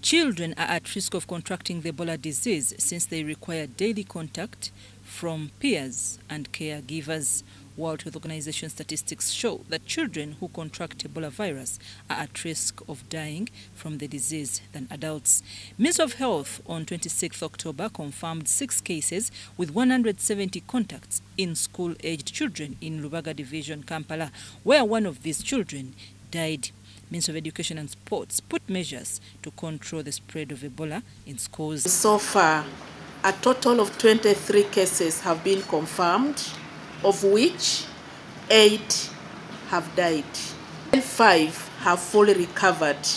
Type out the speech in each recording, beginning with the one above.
Children are at risk of contracting the Ebola disease since they require daily contact from peers and caregivers. World Health Organization statistics show that children who contract Ebola virus are at risk of dying from the disease than adults. Ministry of Health on 26 October confirmed 6 cases with 170 contacts in school-aged children in Lubaga Division, Kampala, where one of these children died. Ministry of Education and Sports put measures to control the spread of Ebola in schools. So far, a total of 23 cases have been confirmed, of which 8 have died, and 5 have fully recovered,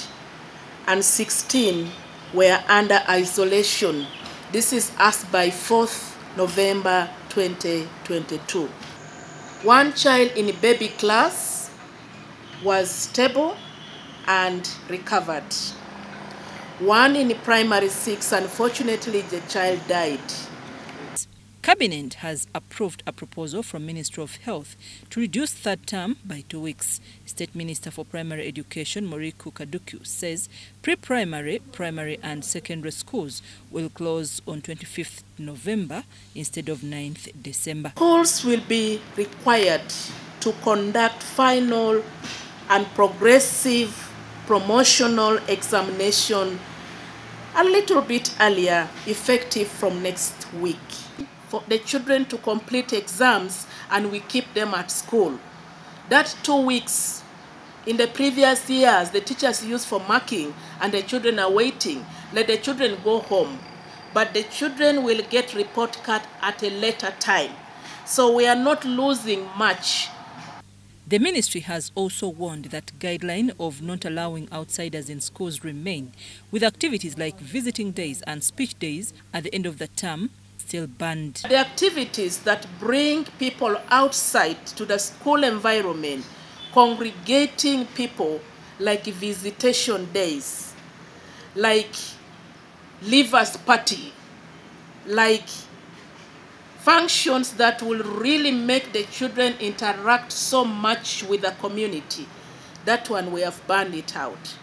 and 16 were under isolation. This is as by 4th November 2022. One child in baby class was stable and recovered. One in primary 6, unfortunately, the child died. Cabinet has approved a proposal from Ministry of Health to reduce third term by 2 weeks. State Minister for Primary Education, Moriku Kaducu, says pre-primary, primary and secondary schools will close on 25th November instead of 9th December. Schools will be required to conduct final and progressive promotional examination a little bit earlier, effective from next week, for the children to complete exams and we keep them at school. That 2 weeks in the previous years the teachers used for marking and the children are waiting. Let the children go home, but the children will get report card at a later time, so we are not losing much. The ministry has also warned that guideline of not allowing outsiders in schools remain, with activities like visiting days and speech days at the end of the term still banned. The activities that bring people outside to the school environment, congregating people, like visitation days, like leavers party, like functions that will really make the children interact so much with the community, that one we have banned it out.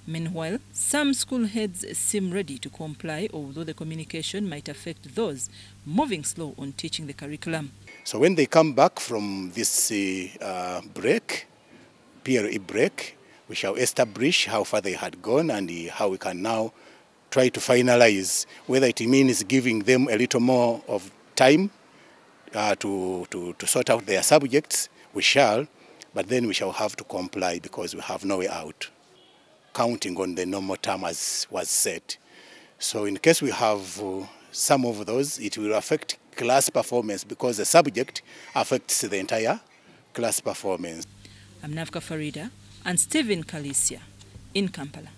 Meanwhile, some school heads seem ready to comply, although the communication might affect those moving slow on teaching the curriculum. So when they come back from this break, PRE break, we shall establish how far they had gone and how we can now try to finalize whether it means giving them a little more of time to sort out their subjects. We shall, but then we shall have to comply because we have no way out, counting on the normal term as was set. So in case we have some of those, it will affect class performance because the subject affects the entire class performance. I'm Navka Farida and Stephen Kalisia in Kampala.